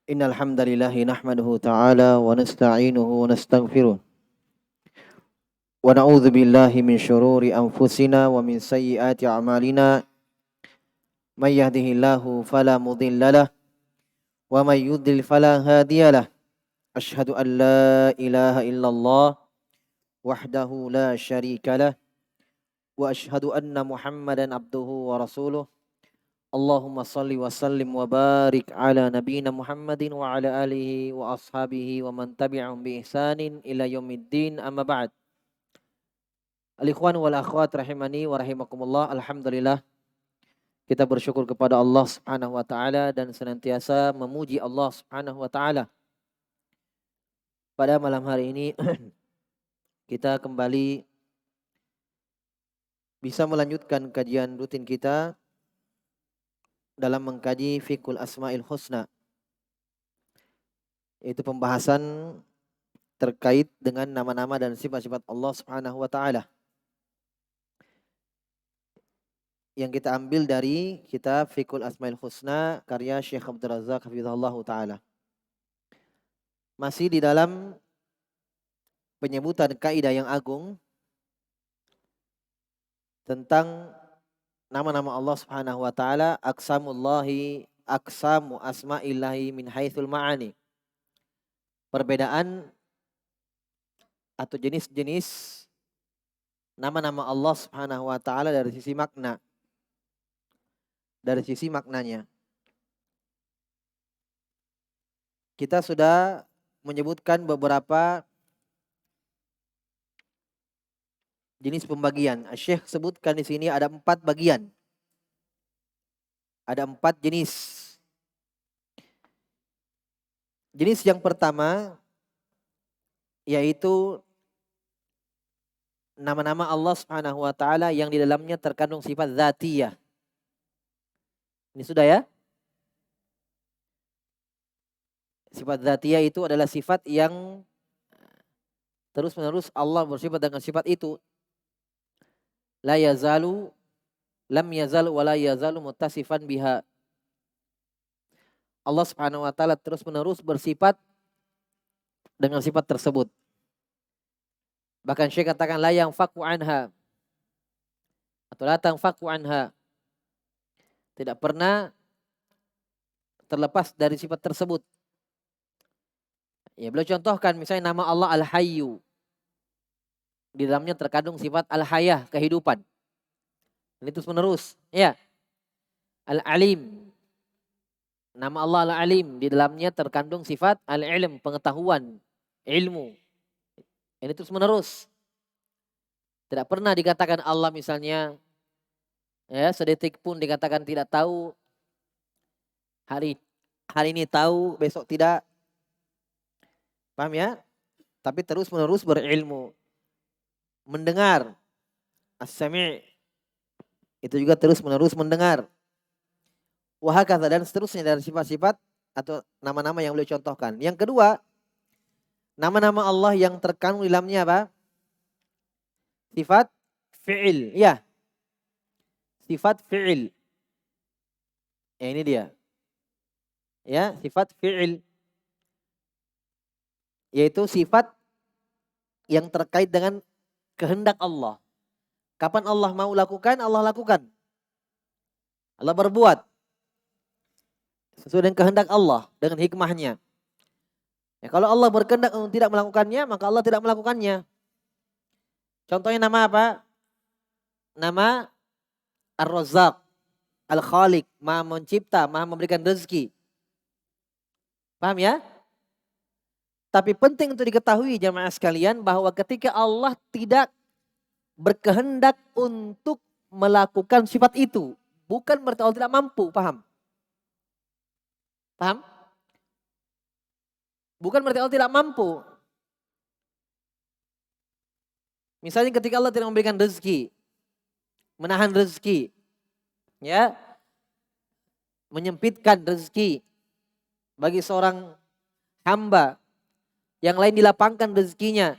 Innal hamdalillah nahmaduhu ta'ala wa nasta'inuhu wa nastaghfiruh wa na'udzu billahi min syururi anfusina wa min sayyiati a'malina may yahdihillahu fala mudhillalah wa may yudlil fala hadiyalah asyhadu an la ilaha illallah wahdahu la syarikalah wa asyhadu anna muhammadan abduhu wa rasuluh Allahumma salli wa sallim wa barik ala nabiyyina Muhammadin wa ala alihi wa ashabihi wa man tabi'ahum bi ihsanin ila yaumiddin amma ba'd. Al-ikhwan wal akhwat rahimani wa rahimakumullah. Alhamdulillah kita bersyukur kepada Allah Subhanahu wa taala dan senantiasa memuji Allah Subhanahu wa taala. Pada malam hari ini kita kembali bisa melanjutkan kajian rutin kita dalam mengkaji Fiqhul Asmaul Husna, yaitu pembahasan terkait dengan nama-nama dan sifat-sifat Allah Subhanahu wa taala. Yang kita ambil dari kitab Fiqhul Asmaul Husna karya Syekh Abdul Razak hafizahullah taala. Masih di dalam penyebutan kaidah yang agung tentang nama-nama Allah Subhanahu wa taala, aqsamu asma'illahi min haitsul ma'ani. Perbedaan atau jenis-jenis nama-nama Allah Subhanahu wa taala dari sisi makna. Dari sisi maknanya. Kita sudah menyebutkan beberapa jenis pembagian. Syekh sebutkan di sini ada 4 bagian. Ada 4 jenis. Jenis yang pertama yaitu nama-nama Allah Subhanahu wa taala yang di dalamnya terkandung sifat dzatiyah. Ini sudah ya? Sifat dzatiyah itu adalah sifat yang terus-menerus Allah bersifat dengan sifat itu. La yazalu, lam yazal wa la yazalu muttasifan biha. Allah Subhanahu wa taala terus-menerus bersifat dengan sifat tersebut. Bahkan Syekh katakan la yanfaku anha atau la tanfaku anha. Tidak pernah terlepas dari sifat tersebut. Ya, beliau contohkan misalnya nama Allah Al-Hayyu. Di dalamnya terkandung sifat Al-Hayah, kehidupan. Ini terus menerus. Ya. Al-Alim. Nama Allah Al-Alim. Di dalamnya terkandung sifat Al-Ilm, pengetahuan, ilmu. Ini terus menerus. Tidak pernah dikatakan Allah misalnya, ya, sedetik pun dikatakan tidak tahu. Hari ini tahu, besok tidak. Paham ya? Tapi terus menerus berilmu. Mendengar. As-sami'. Itu juga terus menerus mendengar. Wahakatha dan seterusnya dari sifat-sifat atau nama-nama yang beliau contohkan. Yang kedua, nama-nama Allah yang terkandung di dalamnya apa? Sifat fi'il. Ya. Sifat fi'il. Ya, ini dia. Ya, sifat fi'il. Yaitu sifat yang terkait dengan kehendak Allah. Kapan Allah mau lakukan, Allah lakukan. Allah berbuat sesuai dengan kehendak Allah, dengan hikmahnya. Ya, kalau Allah berkehendak untuk tidak melakukannya, maka Allah tidak melakukannya. Contohnya nama apa? Nama Ar-Razzaq, Al-Khaliq, Maha mencipta, Maha memberikan rezeki. Paham ya? Tapi penting untuk diketahui jamaah sekalian bahwa ketika Allah tidak berkehendak untuk melakukan sifat itu, bukan berarti Allah tidak mampu, paham? Paham? Bukan berarti Allah tidak mampu. Misalnya ketika Allah tidak memberikan rezeki, menahan rezeki, ya, menyempitkan rezeki bagi seorang hamba, yang lain dilapangkan rezekinya,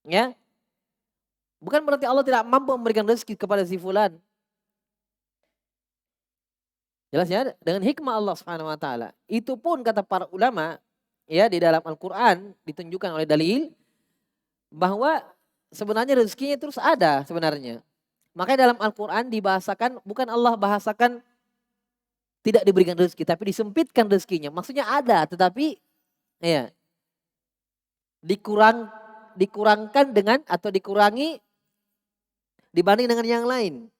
ya, bukan berarti Allah tidak mampu memberikan rezeki kepada si fulan. Jelas ya, dengan hikmah Allah Subhanahu wa taala. Itu pun kata para ulama ya di dalam Al-Qur'an ditunjukkan oleh dalil bahwa sebenarnya rezekinya terus ada sebenarnya. Makanya dalam Al-Qur'an dibahasakan bukan Allah bahasakan tidak diberikan rezeki tapi disempitkan rezekinya. Maksudnya ada tetapi ya dikurangkan dengan atau dikurangi dibanding dengan yang lain.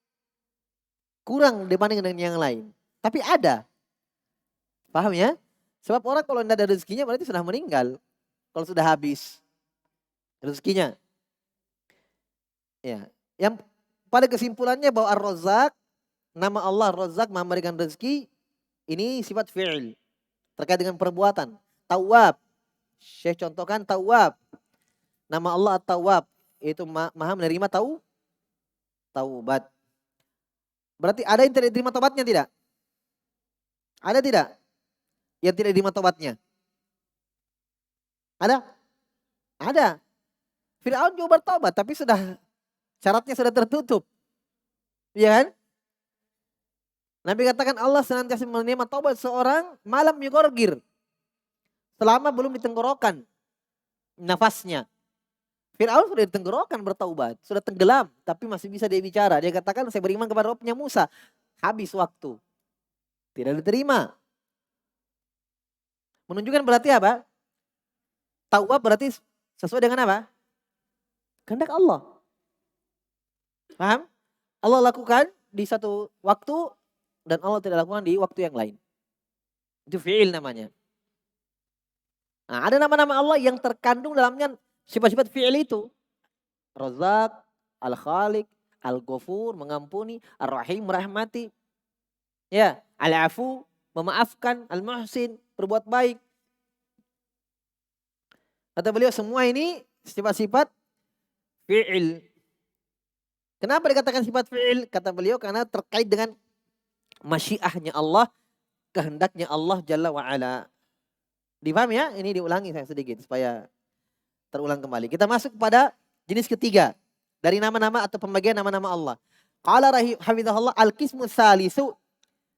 Kurang dibanding dengan yang lain. Tapi ada. Paham ya? Sebab orang kalau tidak ada rezekinya berarti sudah meninggal. Kalau sudah habis rezekinya. Ya. Yang pada kesimpulannya bahwa Ar-Razzaq, nama Allah Ar-Razzaq memberikan rezeki, ini sifat fi'il. Terkait dengan perbuatan. Tawwab. Syekh contohkan Tawwab. Nama Allah At-Tawwab. Itu maha menerima taubat. Berarti ada yang tidak diterima taubatnya tidak? Ada tidak? Yang tidak diterima taubatnya? Ada? Ada. Fir'aun juga bertobat tapi syaratnya sudah tertutup. Iya kan? Nabi katakan Allah senantiasa menerima taubat seorang malam yugorgir. Selama belum ditenggorokan nafasnya. Fir'aun sudah ditenggorokan bertaubat. Sudah tenggelam tapi masih bisa dia bicara. Dia katakan saya beriman kepada Rabbnya Musa. Habis waktu. Tidak diterima. Menunjukkan berarti apa? Taubat berarti sesuai dengan apa? Kehendak Allah. Paham? Allah lakukan di satu waktu dan Allah tidak lakukan di waktu yang lain. Itu fi'il namanya. Nah, ada nama-nama Allah yang terkandung dalamnya sifat-sifat fi'il itu. Razzaq, Al-Khaliq, Al-Ghafur, mengampuni, Ar-Rahim, merahmati. Ya, Al-Afu, memaafkan, Al-Muhsin, berbuat baik. Kata beliau semua ini sifat-sifat fi'il. Kenapa dikatakan sifat fi'il? Kata beliau karena terkait dengan masyiahnya Allah, kehendaknya Allah Jalla wa'ala. Dipaham ya? Ini diulangi saya sedikit supaya terulang kembali. Kita masuk pada jenis ketiga dari nama-nama atau pembagian nama-nama Allah. Qala hafizahullah al-qismu tsalisu.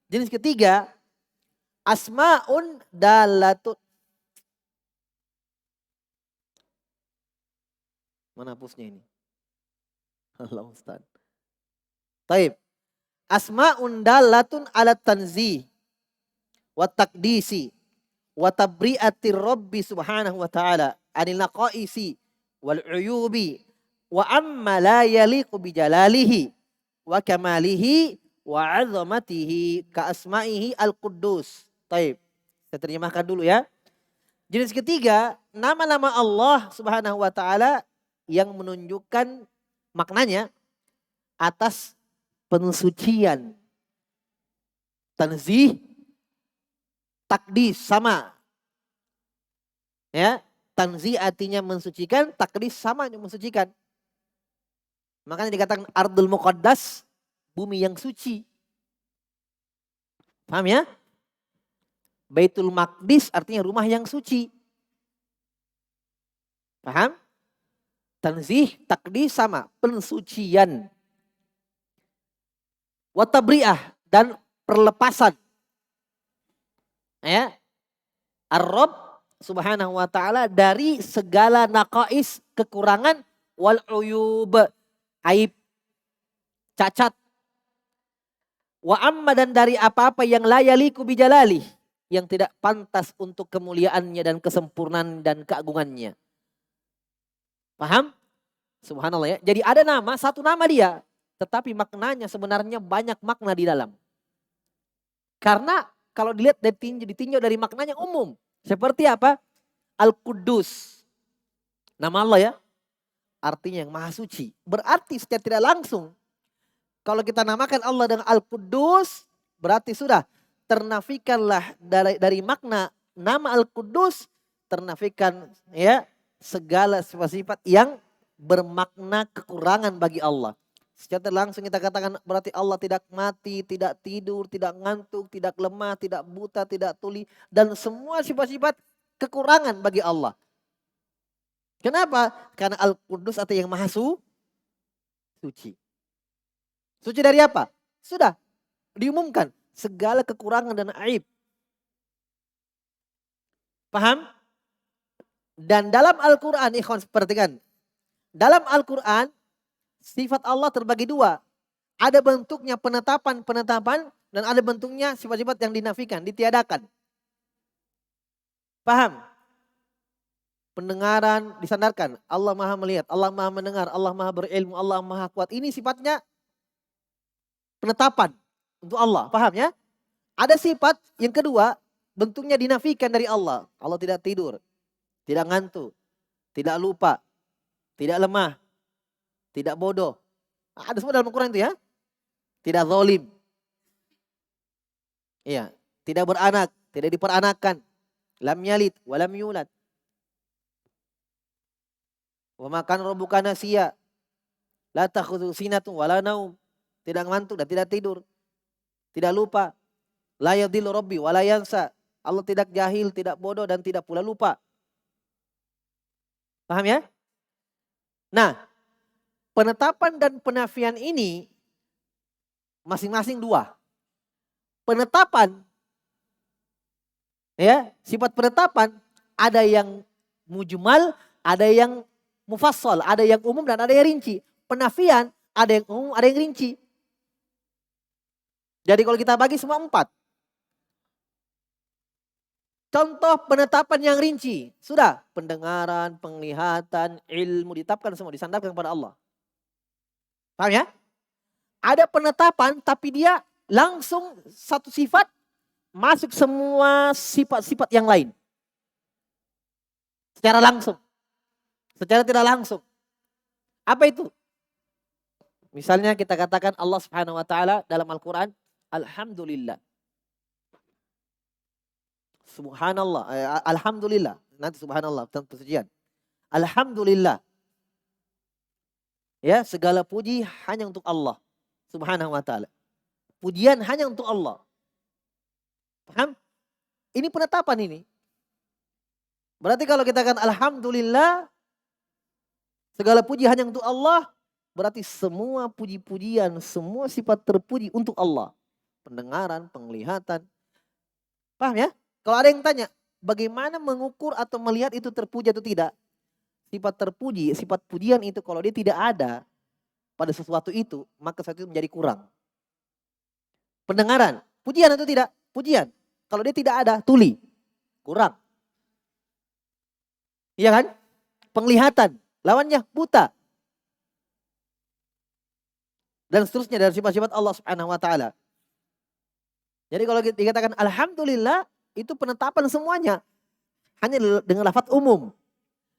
Jenis ketiga asmaun dalatun. Mana hapusnya ini? Allah Ustaz. Taib. Asmaun dalatun ala tanzih wa taqdisi wa tabri'atir rabbi subhanahu wa ta'ala anil naqaisi wal uyubi wa amma la yaliqu bi jalalihi wa kamalihi wa 'azamatihi ka asma'ihi al-quddus. Taib. Saya terjemahkan dulu ya. Jenis ketiga, nama-nama Allah subhanahu wa ta'ala yang menunjukkan maknanya atas pensucian. Tanzih, takdis sama. Ya, tanzih artinya mensucikan, takdis sama yang mensucikan. Makanya dikatakan ardul muqaddas, bumi yang suci. Paham ya? Baitul Maqdis artinya rumah yang suci. Paham? Tanzih, takdis sama, pensucian. Wa tabri'ah dan perlepasan. Ya. Ar-Rabb subhanahu wa ta'ala dari segala naqais, kekurangan, wal uyub, aib, cacat. Wa amma dan dari apa-apa yang la yaliku bijalali, yang tidak pantas untuk kemuliaannya dan kesempurnaan dan keagungannya. Paham? Subhanallah ya. Jadi ada nama, satu nama dia. Tetapi maknanya sebenarnya banyak makna di dalam. Karena kalau dilihat ditinjau dari maknanya umum. Seperti apa? Al-Quddus. Nama Allah ya. Artinya yang maha suci. Berarti secara tidak langsung. Kalau kita namakan Allah dengan Al-Quddus. Berarti sudah ternafikanlah dari makna nama Al-Quddus. Ternafikan ya segala sifat-sifat yang bermakna kekurangan bagi Allah. Secara langsung kita katakan berarti Allah tidak mati, tidak tidur, tidak ngantuk, tidak lemah, tidak buta, tidak tuli. Dan semua sifat-sifat kekurangan bagi Allah. Kenapa? Karena Al-Quddus atau yang maha suci. Suci dari apa? Sudah diumumkan. segala kekurangan dan aib. Paham? Dan dalam Al-Quran, ikhwan perhatikan. Dalam Al-Quran, sifat Allah terbagi dua. Ada bentuknya penetapan, dan ada bentuknya sifat-sifat yang dinafikan, ditiadakan. Paham? Pendengaran disandarkan. Allah maha melihat, Allah maha mendengar, Allah maha berilmu, Allah maha kuat. Ini sifatnya penetapan untuk Allah. Paham ya? Ada sifat yang kedua, bentuknya dinafikan dari Allah. Allah tidak tidur, tidak ngantuk, tidak lupa, tidak lemah, tidak bodoh. Ada semua dalam Al-Quran itu ya. Tidak zalim. Iya, tidak beranak, tidak diperanakan. Lam yalid wa lam yulad. Wa ma kana rabbuka nasiya. La takhudhu sinatun wa la naum. Tidak ngantuk dan tidak tidur. Tidak lupa. La yadhillu rabbi wa la yansa. Allah tidak jahil, tidak bodoh dan tidak pula lupa. Paham ya? Nah, penetapan dan penafian ini masing-masing dua. Penetapan, ya, sifat penetapan ada yang mujmal, ada yang mufassal, ada yang umum dan ada yang rinci. Penafian ada yang umum, ada yang rinci. Jadi kalau kita bagi semua 4. Contoh penetapan yang rinci. Sudah, pendengaran, penglihatan, ilmu ditetapkan semua, disandarkan kepada Allah. Paham ya? Ada penetapan tapi dia langsung satu sifat masuk semua sifat-sifat yang lain. Secara langsung. Secara tidak langsung. Apa itu? Misalnya kita katakan Allah Subhanahu wa taala dalam Al-Qur'an, alhamdulillah. Subhanallah, alhamdulillah. Nanti subhanallah tentang pujian. Alhamdulillah. Ya, segala puji hanya untuk Allah Subhanahu wa taala. Pujian hanya untuk Allah. Paham? Ini penetapan ini. Berarti kalau kita katakan alhamdulillah, segala puji hanya untuk Allah, berarti semua puji-pujian, semua sifat terpuji untuk Allah. Pendengaran, penglihatan. Paham ya? Kalau ada yang tanya, bagaimana mengukur atau melihat itu terpuji atau tidak? Sifat terpuji, sifat pujian itu kalau dia tidak ada pada sesuatu itu, maka sesuatu itu menjadi kurang. Pendengaran, pujian atau tidak? Pujian. Kalau dia tidak ada, tuli. Kurang. Iya kan? Penglihatan, lawannya buta. Dan seterusnya dari sifat-sifat Allah Subhanahu wa taala. Jadi kalau dikatakan alhamdulillah, itu penetapan semuanya. Hanya dengan lafaz umum.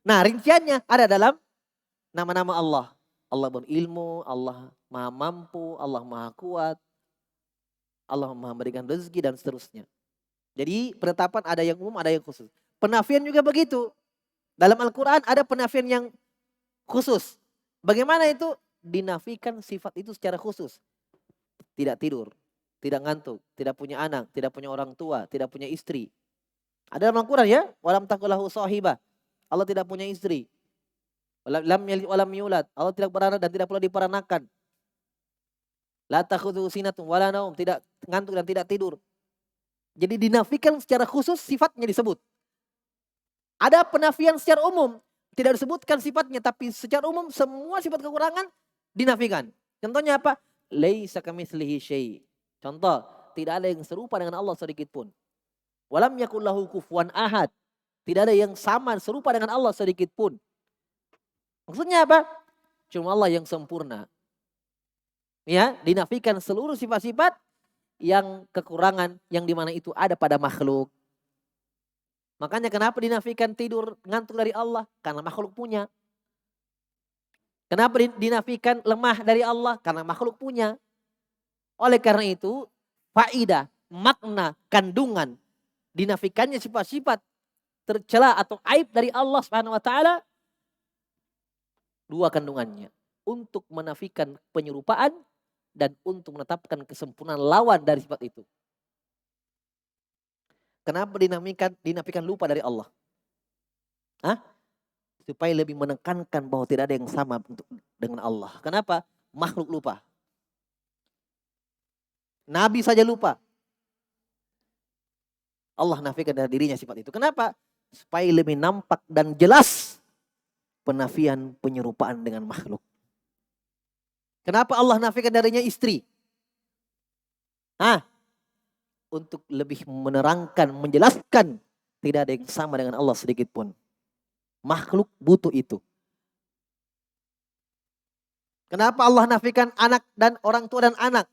Nah, rinciannya ada dalam nama-nama Allah. Allah berilmu, Allah maha mampu, Allah maha kuat, Allah maha memberikan rezeki dan seterusnya. Jadi penetapan ada yang umum, ada yang khusus. Penafian juga begitu. Dalam Al-Quran ada penafian yang khusus. Bagaimana itu? Dinafikan sifat itu secara khusus. Tidak tidur, tidak ngantuk, tidak punya anak, tidak punya orang tua, tidak punya istri. Ada dalam Al-Quran ya, walam takul lahu sahibah. Allah tidak punya istri. Lam yalid walam yulad. Allah tidak beranak dan tidak pula diperanakan. La takhudhu sinatun wala naum, tidak ngantuk dan tidak tidur. Jadi dinafikan secara khusus sifatnya disebut. Ada penafian secara umum, tidak disebutkan sifatnya tapi secara umum semua sifat kekurangan dinafikan. Contohnya apa? Laisa kamitslihi syai'. Contoh, tidak ada yang serupa dengan Allah sedikit pun. Walam yakul lahu kufuwan ahad. Tidak ada yang sama serupa dengan Allah sedikit pun. Maksudnya apa? Cuma Allah yang sempurna. Ya, dinafikan seluruh sifat-sifat yang kekurangan yang dimana itu ada pada makhluk. Makanya kenapa dinafikan tidur ngantuk dari Allah? Karena makhluk punya. Kenapa dinafikan lemah dari Allah? Karena makhluk punya. Oleh karena itu, faidah, makna, kandungan dinafikannya sifat-sifat tercela atau aib dari Allah Subhanahu wa taala, dua kandungannya. Untuk menafikan penyerupaan dan untuk menetapkan kesempurnaan lawan dari sifat itu. Kenapa dinafikan lupa dari Allah? Hah? Supaya lebih menekankan bahwa tidak ada yang sama dengan Allah. Kenapa? Makhluk lupa. Nabi saja lupa. Allah nafikan dari dirinya sifat itu. Kenapa? Supaya lebih nampak dan jelas penafian penyerupaan dengan makhluk. Kenapa Allah nafikan darinya istri? Untuk lebih menerangkan, menjelaskan tidak ada yang sama dengan Allah sedikit pun. Makhluk butuh itu. Kenapa Allah nafikan anak dan orang tua dan anak?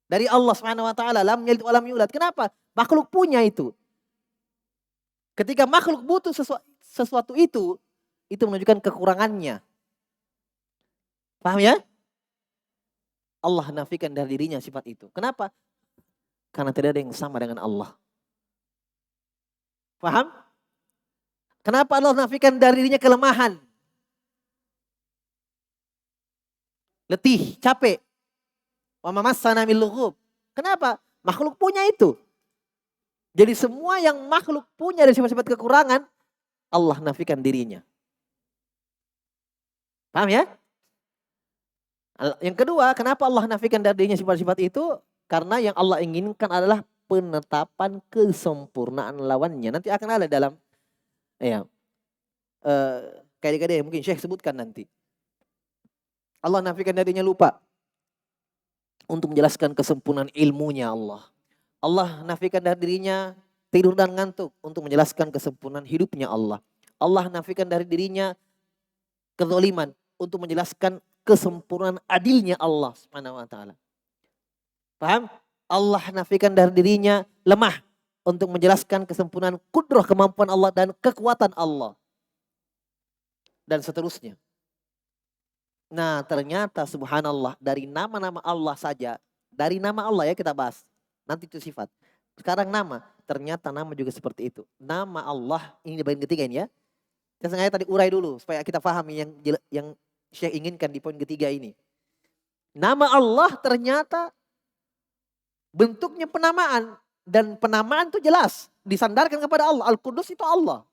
Dari Allah Subhanahu wa taala, lam yalid wa lam yulad. Kenapa? Makhluk punya itu. Ketika makhluk butuh sesuatu itu menunjukkan kekurangannya. Paham ya? Allah nafikan dari dirinya sifat itu. Kenapa? Karena tidak ada yang sama dengan Allah. Paham? Kenapa Allah nafikan dari dirinya kelemahan? Letih, capek. Wa mamassana min lughub. Kenapa? Makhluk punya itu. Jadi semua yang makhluk punya dari sifat-sifat kekurangan, Allah nafikan dirinya. Paham ya? Yang kedua, kenapa Allah nafikan dari dirinya sifat-sifat itu? Karena yang Allah inginkan adalah penetapan kesempurnaan lawannya. Nanti akan ada dalam kaidah-kaidah yang mungkin Syekh sebutkan nanti. Allah nafikan darinya lupa untuk menjelaskan kesempurnaan ilmunya Allah. Allah nafikan dari dirinya tidur dan ngantuk untuk menjelaskan kesempurnaan hidupnya Allah. Allah nafikan dari dirinya kezaliman untuk menjelaskan kesempurnaan adilnya Allah Subhanahu wa taala. Paham? Allah nafikan dari dirinya lemah untuk menjelaskan kesempurnaan kudrah, kemampuan Allah dan kekuatan Allah. Dan seterusnya. Nah, ternyata subhanallah dari nama-nama Allah saja, dari nama Allah ya kita bahas. Nanti itu sifat. Sekarang nama, ternyata nama juga seperti itu. Nama Allah, ini di bagian ketiga ini ya. Saya sengaja tadi urai dulu supaya kita pahami yang Syekh inginkan di poin ketiga ini. Nama Allah ternyata bentuknya penamaan. Dan penamaan itu jelas. Disandarkan kepada Allah. Al-Qudus itu Allah.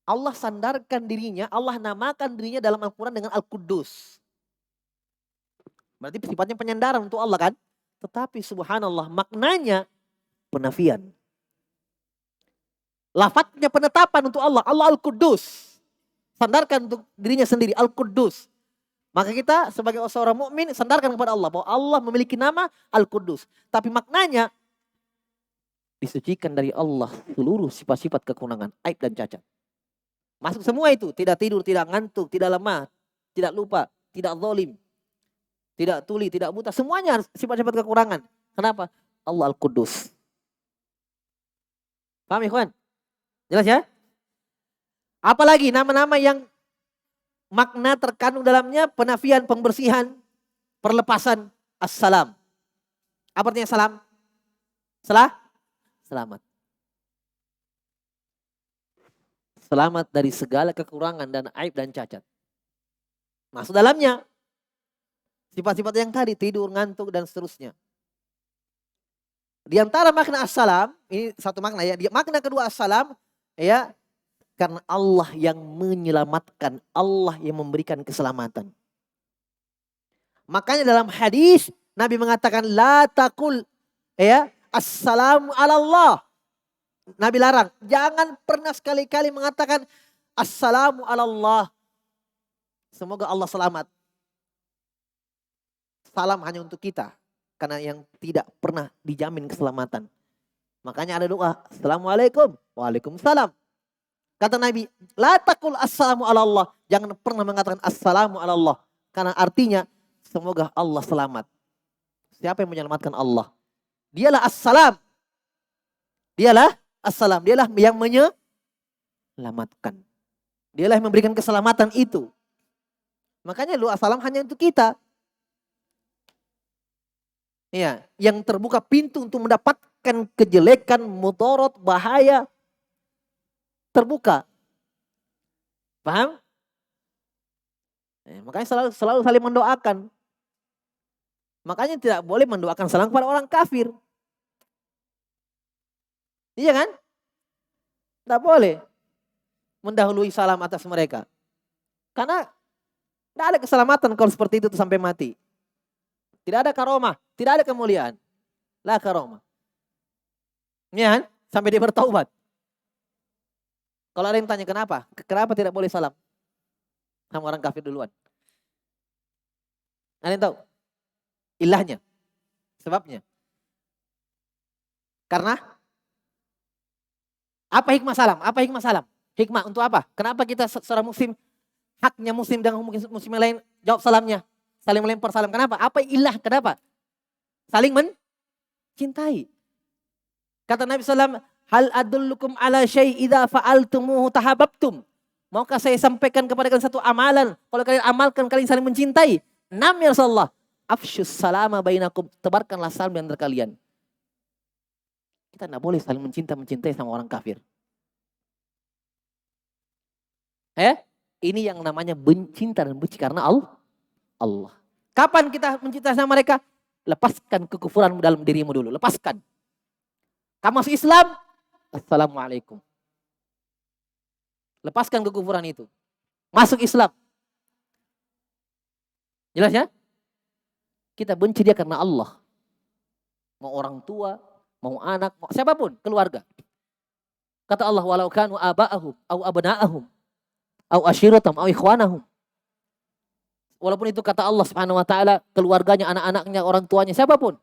Allah sandarkan dirinya, Allah namakan dirinya dalam Al-Quran dengan Al-Qudus. Berarti sifatnya penyandaran untuk Allah kan? Tetapi subhanallah maknanya penafian. Lafadznya penetapan untuk Allah. Allah Al-Qudus. Sandarkan untuk dirinya sendiri, Al-Qudus. Maka kita sebagai seorang mukmin sandarkan kepada Allah bahwa Allah memiliki nama Al-Qudus. Tapi maknanya disucikan dari Allah seluruh sifat-sifat kekurangan, aib dan cacat. Masuk semua itu, tidak tidur, tidak ngantuk, tidak lemah, tidak lupa, tidak zalim, tidak tuli, tidak buta, semuanya sifat-sifat kekurangan. Kenapa? Allah Al-Qudus. Paham ya kawan? Jelas ya? Apalagi nama-nama yang makna terkandung dalamnya penafian, pembersihan, perlepasan. Assalam. Apa artinya salam? Selamat. Selamat dari segala kekurangan dan aib dan cacat. Masuk dalamnya. Sifat-sifat yang tadi, tidur, ngantuk, dan seterusnya. Di antara makna assalam, ini satu makna ya. Makna kedua assalam, ya, karena Allah yang menyelamatkan, Allah yang memberikan keselamatan. Makanya dalam hadis Nabi mengatakan la taqul ya assalamu ala Allah. Nabi larang, jangan pernah sekali-kali mengatakan assalamu ala Allah. Semoga Allah selamat. Salam hanya untuk kita karena yang tidak pernah dijamin keselamatan. Makanya ada doa, assalamualaikum, waalaikumsalam. Kata Nabi, la taqul assalamu ala Allah. Jangan pernah mengatakan assalamu ala Allah. Karena artinya, semoga Allah selamat. Siapa yang menyelamatkan Allah? Dialah assalam. Dialah assalam. Dialah yang menyelamatkan. Dialah yang memberikan keselamatan itu. Makanya lu assalam hanya untuk kita. Ya, yang terbuka pintu untuk mendapatkan kejelekan, mudarat, bahaya. Terbuka. Paham? Makanya selalu saling mendoakan. Makanya tidak boleh mendoakan salam kepada orang kafir. Iya kan? Tidak boleh mendahului salam atas mereka. Karena tidak ada keselamatan kalau seperti itu sampai mati. Tidak ada karomah, tidak ada kemuliaan. La karomah. Iya kan? Sampai dia bertaubat. Kalau ada yang tanya kenapa? Kenapa tidak boleh salam sama orang kafir duluan? Ada yang tahu? Ilahnya. Sebabnya. Karena apa hikmah salam? Apa hikmah salam? Hikmah untuk apa? Kenapa kita seorang muslim, haknya muslim dengan muslim yang lain jawab salamnya? Saling melempar salam. Kenapa? Apa ilah? Kenapa? Saling mencintai. Kata Nabi SAW, hal adullukum ala syai' idza fa'altumuhu tahabbtum. Maukah saya sampaikan kepada kalian satu amalan? Kalau kalian amalkan, kalian saling mencintai. Nam ya Rasulullah. Afsyus salama bainakum. Tebarkanlah salam di antara kalian. Kita tidak boleh saling mencintai sama orang kafir. Ini yang namanya cinta dan benci karena Allah. Kapan kita mencintai sama mereka? Lepaskan kekufuranmu dalam dirimu dulu. Lepaskan. Kamu masuk Islam, assalamualaikum. Lepaskan kekufuran itu. Masuk Islam. Jelas ya? Kita benci dia karena Allah. Mau orang tua, mau anak, mau siapapun, keluarga. Kata Allah, walau kanu aba'ahum, au abna'ahum, au ashiratam, au ikhwanahum. Walaupun itu kata Allah Subhanahu wa taala, keluarganya, anak-anaknya, orang tuanya, siapapun.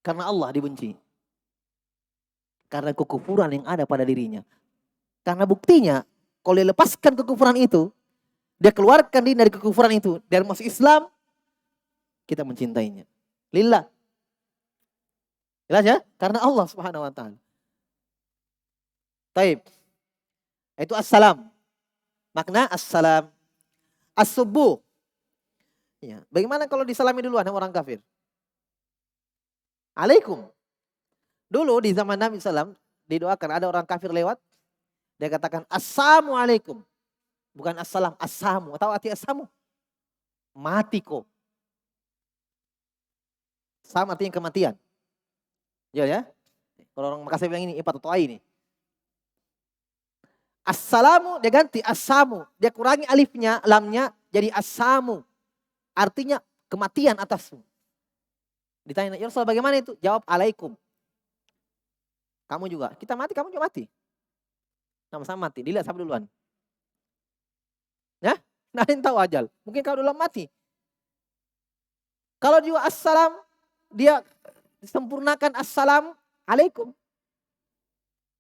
Karena Allah dibenci. Karena kekufuran yang ada pada dirinya. Karena buktinya, kalau dia lepaskan kekufuran itu, dia keluarkan diri dari kekufuran itu, dari masuk Islam, kita mencintainya. Lillah. Jelas ya? Karena Allah Subhanahu wa taala. Taib. Itu assalam. Makna assalam. As-subuh. Ya. Bagaimana kalau disalami duluan sama orang kafir? Alaikum. Dulu di zaman Nabi SAW didoakan, ada orang kafir lewat, dia katakan assalamualaikum. Bukan assalam, assamu. Tahu arti assamu? Mati kok. Sam artinya kematian. Ya. Kalau orang Makassar bilang ini ipat atau ini. Assalamu dia ganti assamu. Dia kurangi alifnya, lamnya jadi assamu. Artinya kematian atasmu. Ditanya, ya Rasul bagaimana itu? Jawab alaikum. Kamu juga. Kita mati, kamu juga mati. Sama-sama mati. Dilihat siapa duluan. Ya? Nah, yang tahu ajal. Mungkin kau duluan mati. Kalau juga assalam, dia sempurnakan assalam alaikum.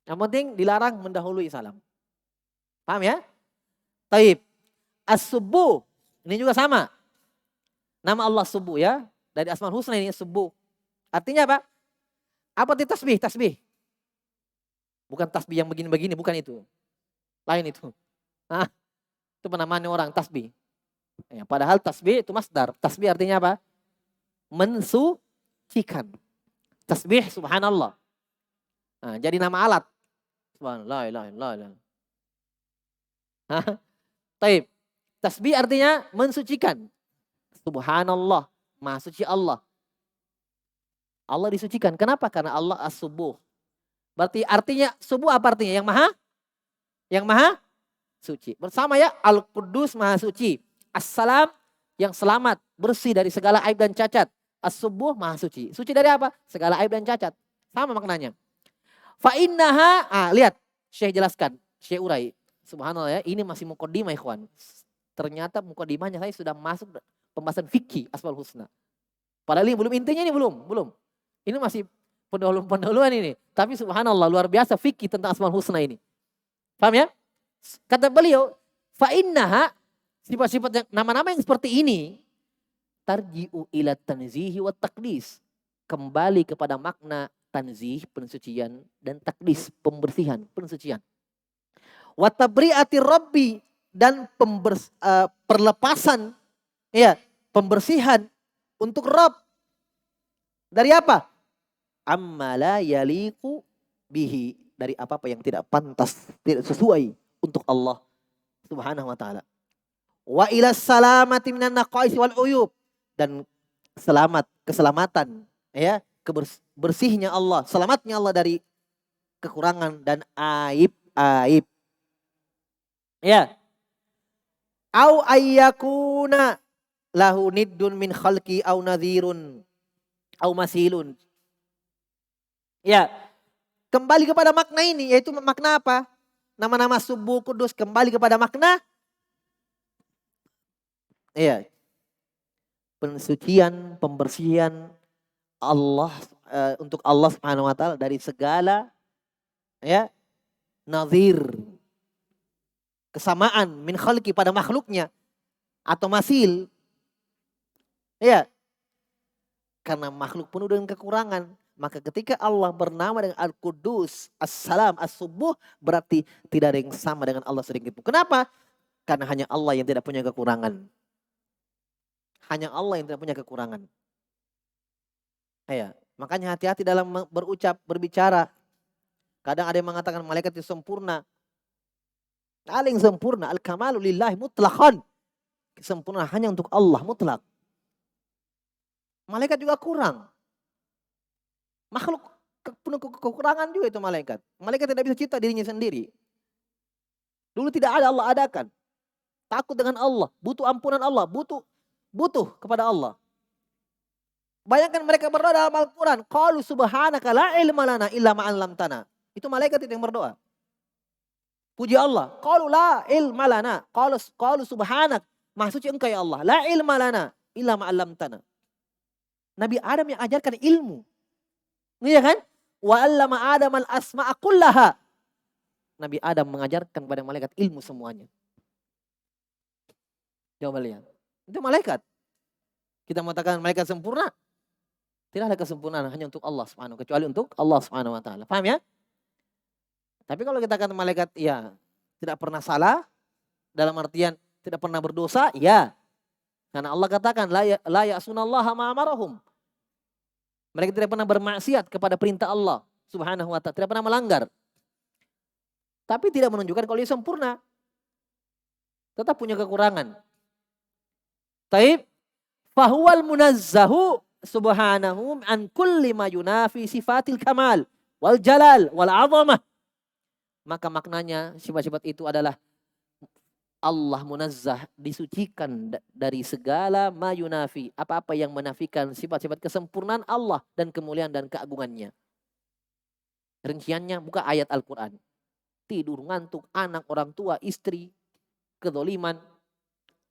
Yang penting dilarang mendahului salam. Paham ya? Taib. As-subuh. Ini juga sama. Nama Allah subuh ya. Dari Asmaul Husna ini subuh. Artinya apa? Apa itu tasbih? Tasbih. Bukan tasbih yang begini-begini, bukan itu. Lain itu. Itu penamaan orang tasbih. Ya, padahal tasbih itu masdar. Tasbih artinya apa? Mensucikan. Tasbih subhanallah. Nah, jadi nama alat. Subhanallah, la ilaha illallah. Taib. Tasbih artinya mensucikan. Subhanallah. Maha suci Allah. Allah disucikan. Kenapa? Karena Allah as-subuh. Berarti artinya subuh apa artinya? Yang maha suci. Bersama ya Al-Quddus maha suci. As-salam yang selamat, bersih dari segala aib dan cacat. As-subuh maha suci. Suci dari apa? Segala aib dan cacat. Sama maknanya. Fa innaha, lihat Syekh jelaskan, Syekh urai. Subhanallah ya, ini masih muqaddimah ikhwan. Ternyata muqaddimahnya saya sudah masuk pembahasan fikih Asmaul Husna. Padahal ini belum intinya, ini belum. Ini masih pendahuluan ini. Tapi subhanallah luar biasa fikih tentang Asmaul Husna ini. Paham ya? Kata beliau, fa innaha, sifat-sifat yang nama-nama yang seperti ini tarji'u ila tanzihi wa taqdis. Kembali kepada makna tanzih, pensucian, dan takdis, pembersihan, pensucian. Wa tabri'ati rabbi, dan perlepasan, ya, pembersihan untuk Rabb. Dari apa? Amma la yaliqu bihi, dari apa-apa yang tidak pantas, tidak sesuai untuk Allah Subhanahu wa taala. Wa ila salamati minan naqais wal uyub, dan keselamatan, ya, bersihnya Allah, selamatnya Allah dari kekurangan dan aib-aib. Ya. Au ayyakuna lahu niddun min khalqi au nadhirun au masilun. Ya, kembali kepada makna ini, yaitu makna apa? Nama-nama subuh kudus kembali kepada makna. Iya, pensucian, pembersihan Allah untuk Allah Subhanahu wa taala dari segala ya nazir, kesamaan min khalqi pada makhluknya atau masil. Ya, karena makhluk penuh dengan kekurangan. Maka ketika Allah bernama dengan Al-Qudus, As-Salam, As-Subuh, berarti tidak ada yang sama dengan Allah sedikit pun. Kenapa? Karena hanya Allah yang tidak punya kekurangan. Hanya Allah yang tidak punya kekurangan. Ya, makanya hati-hati dalam berucap, berbicara. Kadang ada yang mengatakan malaikat itu sempurna. Paling sempurna, al-kamalu lillahi mutlaqan. Kesempurnaan hanya untuk Allah mutlak. Malaikat juga kurang. Makhluk penuh kekurangan juga itu malaikat. Malaikat tidak bisa cipta dirinya sendiri. Dulu tidak ada, Allah adakan. Takut dengan Allah, butuh ampunan Allah, butuh kepada Allah. Bayangkan mereka berdoa dalam Al-Quran. Qalu subhanaka la ilma lana illa ma 'allamtana. Itu malaikat itu yang berdoa. Puji Allah. Qalu la ilma lana. Qalu subhanak. Maha suci engkau ya Allah. La ilma lana illa ma 'allamtana. Nabi Adam yang ajarkan ilmu. Iya kan? Wa 'allama Adam al-asma'a kullaha. Nabi Adam mengajarkan kepada malaikat ilmu semuanya. Coba lihat. Itu malaikat. Kita mengatakan malaikat sempurna. Tidak ada kesempurnaan hanya untuk Allah Subhanahu, kecuali untuk Allah Subhanahu wa taala. Paham ya? Tapi kalau kita kata malaikat ya tidak pernah salah dalam artian tidak pernah berdosa, ya. Karena Allah katakan la ya'sunallaha ma amarahum. Mereka tidak pernah bermaksiat kepada perintah Allah Subhanahu wa taala, tidak pernah melanggar. Tapi tidak menunjukkan kalau dia sempurna. Tetap punya kekurangan. Taib fahuwal munazzahu subhanahu an kulli ma yunafi sifatil kamal wal jalal wal azamah. Maka maknanya sifat-sifat itu adalah Allah munazzah, disucikan dari segala ma yunafi, apa-apa yang menafikan sifat-sifat kesempurnaan Allah dan kemuliaan dan keagungannya. Rinciannya buka ayat Al-Quran. Tidur, ngantuk, anak, orang tua, istri, kedoliman,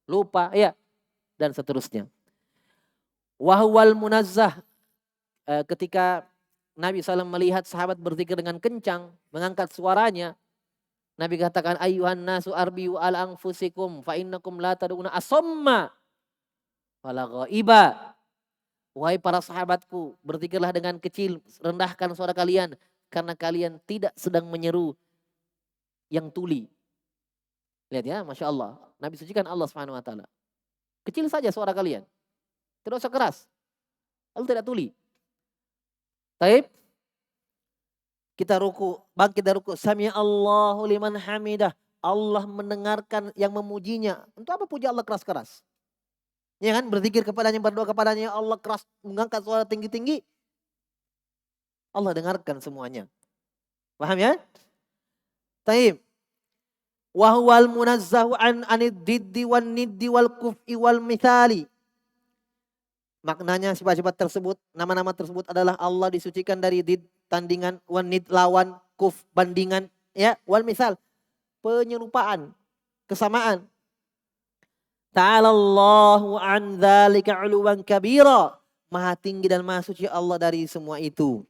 lupa, ya, dan seterusnya. Wahwal munazzah, ketika Nabi SAW melihat sahabat berzikir dengan kencang, mengangkat suaranya, Nabi katakan ayyuhan nasu arbiu ala anfusikum fa innakum la tad'una asamma wala ghaiba. Wahai para sahabatku, berzikirlah dengan kecil, rendahkan suara kalian karena kalian tidak sedang menyeru yang tuli. Lihat ya, Masya Allah. Nabi sucikan Allah Subhanahu wa taala. Kecil saja suara kalian. Tidak usah keras. Lalu tidak tuli. Taib. Kita ruku, bangkit dari ruku. Sami Allahu liman hamidah. Allah mendengarkan yang memujinya. Untuk apa puji Allah keras-keras? Ya kan, berzikir kepadanya, berdoa kepadanya, Allah keras, mengangkat suara tinggi-tinggi. Allah dengarkan semuanya. Paham ya? Taib. Wahwal munazzahu anid diddi wan niddi wal kuf'i wal mithali. Maknanya sifat-sifat tersebut, nama-nama tersebut adalah Allah disucikan dari did, tandingan, wanid, lawan, kuf, bandingan, ya, wal misal, penyerupaan, kesamaan. Ta'alallahu an dzalika 'uluwan kabira. Maha tinggi dan maha suci Allah dari semua itu.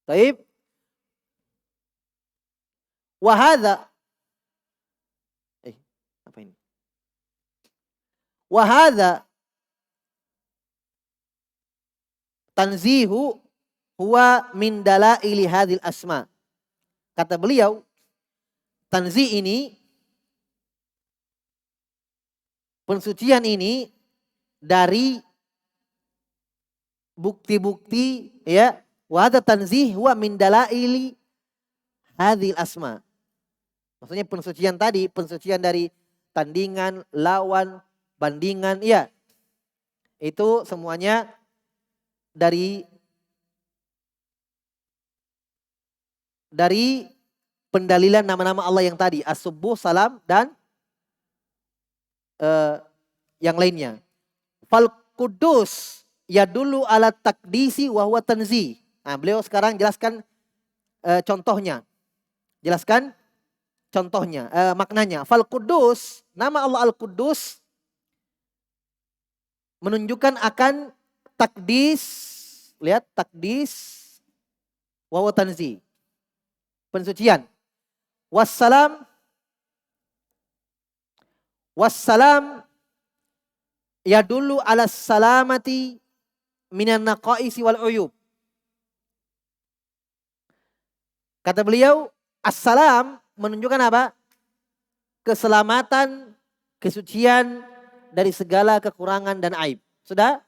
Baik. Wa hadza apa ini? Wa hadza tanzihu huwa min dalaili hadhil asma. Kata beliau, tanzih ini, pensucian ini dari bukti-bukti, ya. Wa hadza tanzih huwa min dalaili hadhil asma. Maksudnya pensucian tadi, pensucian dari tandingan, lawan, bandingan, ya. Itu semuanya dari pendalilan nama-nama Allah yang tadi, As-Subuh, Salam, dan yang lainnya. Fal Qudus yadullu ala takdisi wa huwa tanzih. Nah, beliau sekarang jelaskan contohnya. Jelaskan contohnya, maknanya. Fal Quddus, nama Allah Al-Quddus menunjukkan akan takdis, lihat takdis wa tanzih, pensucian. Wassalam yadullu ala salamati minan naqaisi wal uyub. Kata beliau, assalam menunjukkan apa? Keselamatan, kesucian dari segala kekurangan dan aib. Sudah?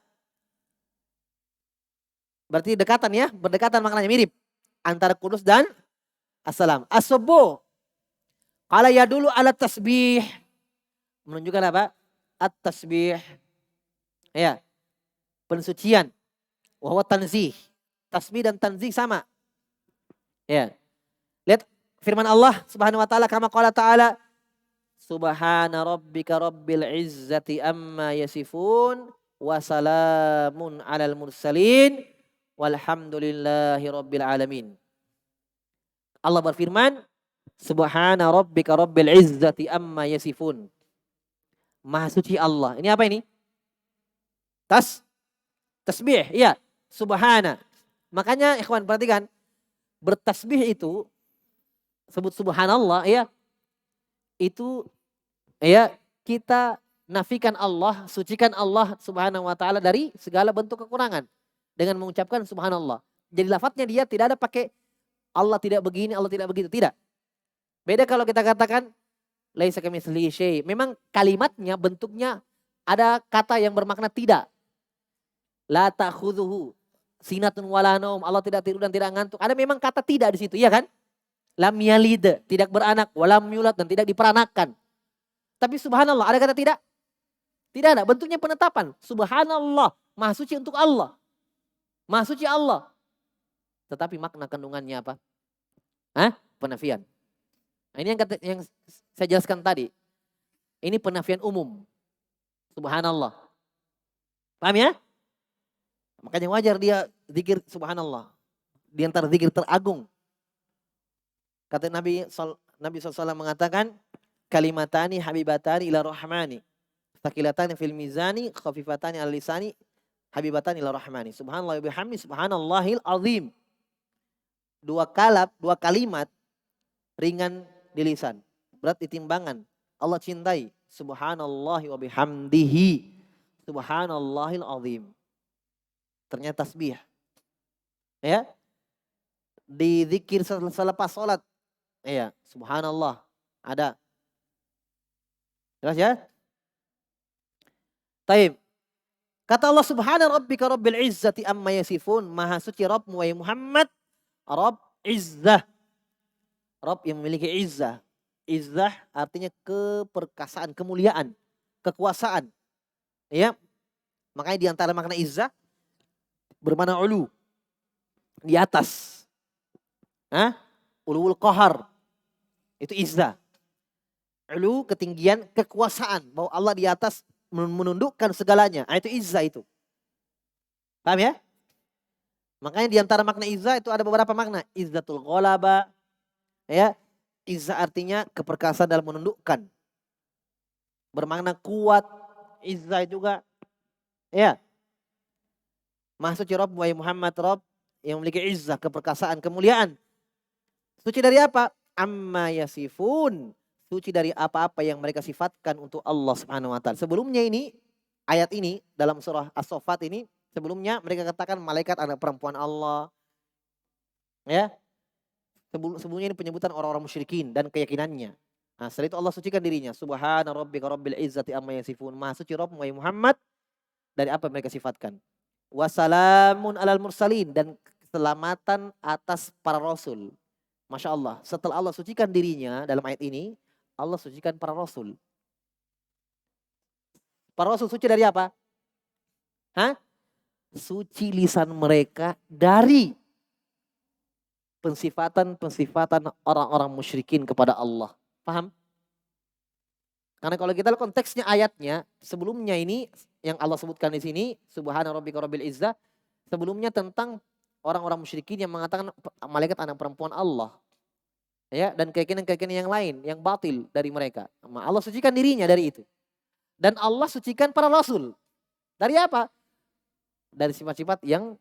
Berarti dekatan ya, berdekatan maknanya mirip antara kudus dan assalam. As-subuh qala yadullu ala tasbih, menunjukkan apa? At-tasbih. Ya. Pensucian. Wa huwa tanzih. Tasbih dan tanzih sama. Ya. Lihat firman Allah Subhanahu wa taala, kama qala ta'ala, subhana rabbika rabbil izzati amma yasifun wa salamun 'alal mursalin walhamdulillahi rabbil alamin. Allah berfirman, subhana rabbika rabbil izzati amma yasifun. Maha suci Allah. Ini apa ini? Tasbih, iya. Subhana. Makanya ikhwan perhatikan, bertasbih itu, sebut subhanallah ya, itu ya kita nafikan Allah, sucikan Allah subhanahu wa ta'ala dari segala bentuk kekurangan. Dengan mengucapkan subhanallah. Jadi lafadznya dia tidak ada pakai Allah tidak begini, Allah tidak begitu. Tidak. Beda kalau kita katakan laisa kamitslihi syai'. Memang kalimatnya, bentuknya ada kata yang bermakna tidak. La ta'khudhuhu sinatun wala naum. Allah tidak tidur dan tidak ngantuk. Ada memang kata tidak di situ, iya kan? Lam yalid, tidak beranak, walam yulad, dan tidak diperanakan. Tapi subhanallah, ada kata tidak? Tidak ada, bentuknya penetapan. Subhanallah, maha suci untuk Allah. Maha suci Allah. Tetapi makna kandungannya apa? Penafian. Nah, ini yang saya jelaskan tadi. Ini penafian umum. Subhanallah. Paham ya? Makanya wajar dia zikir subhanallah. Di antara zikir teragung. Kata Nabi SAW mengatakan, kalimatani habibatani ila rahmani. Thaqilatani fil mizani, khafifatani al lisani, habibatani ila rahmani. Subhanallah wa bihamdi, subhanallahil azim. Dua kalimat ringan di lisan, berat di timbangan. Allah cintai. Subhanallah wa bihamdihi, subhanallahil azim. Ternyata tasbih. Ya. Di zikir selepas salat. Iya, subhanallah. Ada. Jelas ya? Taib. Kata Allah, subhana rabbika rabbil izzati amma yasifun. Maha suci Rabbmu wahai Muhammad, Rabb izzah. Rabb yang memiliki izzah. Izzah artinya keperkasaan, kemuliaan, kekuasaan. Ya. Makanya di antara makna izzah bermakna ulu. Di atas. Ulul qahar. Itu izzah. Ulu, ketinggian, kekuasaan. Bahwa Allah di atas menundukkan segalanya. Itu izzah itu. Paham ya? Makanya di antara makna izzah itu ada beberapa makna. Izzatul ghalaba. Ya. Izzah artinya keperkasaan dalam menundukkan. Bermakna kuat. Izzah juga. Ya. Maha suci Rabb wahai Muhammad, Rabb yang memiliki izzah, keperkasaan, kemuliaan. Suci dari apa? Amma yasifun. Suci dari apa-apa yang mereka sifatkan untuk Allah Subhanahu wa taala. Sebelumnya ini, ayat ini dalam surah As-Saffat ini, sebelumnya mereka katakan malaikat anak perempuan Allah. Ya. Sebelumnya ini penyebutan orang-orang musyrikin dan keyakinannya. Nah, setelah itu Allah sucikan dirinya. Subhana rabbika rabbil izzati amma yasifun. Maha suci Rabb wahai Muhammad dari apa yang mereka sifatkan. Wassalamun alal mursalin, dan keselamatan atas para rasul. Masya Allah, setelah Allah sucikan dirinya dalam ayat ini, Allah sucikan para rasul. Para rasul suci dari apa? Suci lisan mereka dari pensifatan orang-orang musyrikin kepada Allah. Paham? Karena kalau kita lihat konteksnya ayatnya, sebelumnya ini yang Allah sebutkan di sini, subhana rabbika rabbil izzah, sebelumnya tentang orang-orang musyrikin yang mengatakan malaikat anak perempuan Allah. Ya, dan keyakinan-keyakinan yang lain yang batil dari mereka. Allah sucikan dirinya dari itu. Dan Allah sucikan para rasul. Dari apa? Dari sifat-sifat yang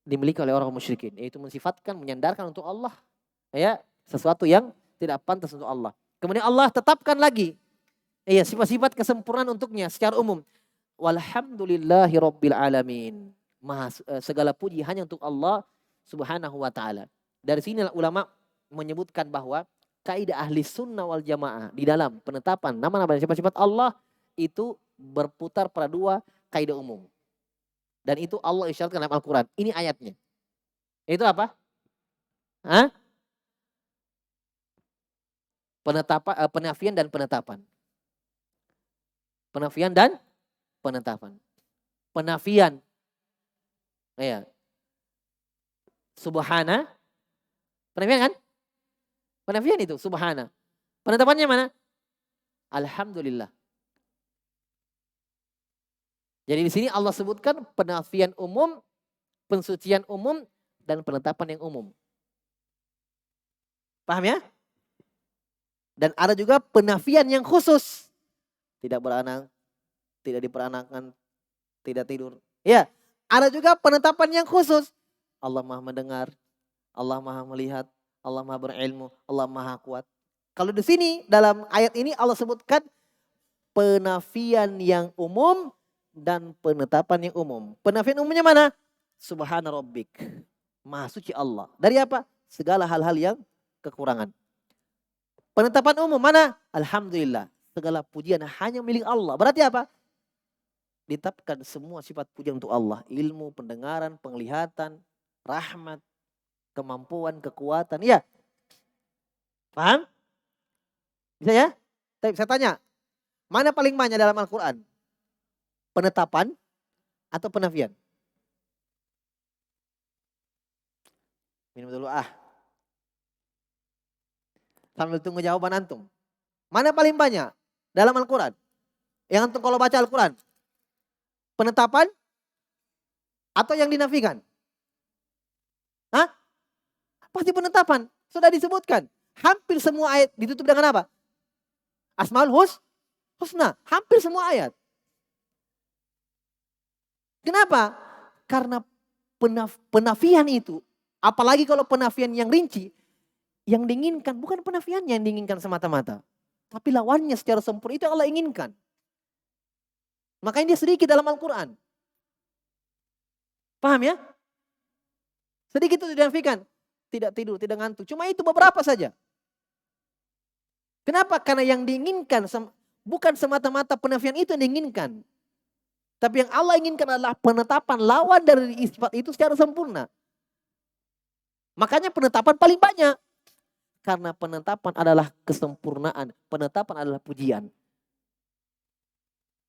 dimiliki oleh orang musyrikin, yaitu mensifatkan, menyandarkan untuk Allah ya sesuatu yang tidak pantas untuk Allah. Kemudian Allah tetapkan lagi sifat-sifat kesempurnaan untuknya secara umum. Walhamdulillahirabbil alamin. Segala puji hanya untuk Allah Subhanahu wa taala. Dari sinilah ulama menyebutkan bahwa kaidah ahli sunnah wal jamaah di dalam penetapan nama-nama dan sifat-sifat Allah itu berputar pada dua kaidah umum. Dan itu Allah isyaratkan dalam Al-Quran. Ini ayatnya. Itu apa? Hah? Penafian dan penetapan. Penafian dan penetapan. Penafian. Ya. Subhana. Penafian kan? Penafian itu, subhana. Penetapannya mana? Alhamdulillah. Jadi di sini Allah sebutkan penafian umum, pensucian umum, dan penetapan yang umum. Paham ya? Dan ada juga penafian yang khusus. Tidak beranak, tidak diperanakan, tidak tidur. Ya, ada juga penetapan yang khusus. Allah Maha mendengar, Allah Maha melihat, Allah Maha berilmu, Allah Maha kuat. Kalau di sini dalam ayat ini Allah sebutkan penafian yang umum dan penetapan yang umum. Penafian umumnya mana? Subhana rabbik. Maha suci Allah. Dari apa? Segala hal-hal yang kekurangan. Penetapan umum mana? Alhamdulillah. Segala pujian hanya milik Allah. Berarti apa? Ditetapkan semua sifat pujian untuk Allah. Ilmu, pendengaran, penglihatan, rahmat, kemampuan, kekuatan. Iya. Paham? Bisa ya? Saya tanya. Mana paling banyak dalam Al-Quran? Penetapan atau penafian? Minum dulu Sambil tunggu jawaban antum. Mana paling banyak dalam Al-Quran? Yang antum kalau baca Al-Quran. Penetapan atau yang dinafikan? Hah? Pasti penetapan. Sudah disebutkan. Hampir semua ayat ditutup dengan apa? Asmaul Husna. Hampir semua ayat. Kenapa? Karena penafian itu, apalagi kalau penafian yang rinci, yang diinginkan bukan penafiannya yang diinginkan semata-mata. Tapi lawannya secara sempurna itu yang Allah inginkan. Makanya dia sedikit dalam Al-Quran. Paham ya? Sedikit itu dinafikan. Tidak tidur, tidak ngantuk. Cuma itu beberapa saja. Kenapa? Karena yang diinginkan bukan semata-mata penafian itu yang diinginkan. Tapi yang Allah inginkan adalah penetapan lawan dari sifat itu secara sempurna. Makanya penetapan paling banyak. Karena penetapan adalah kesempurnaan. Penetapan adalah pujian.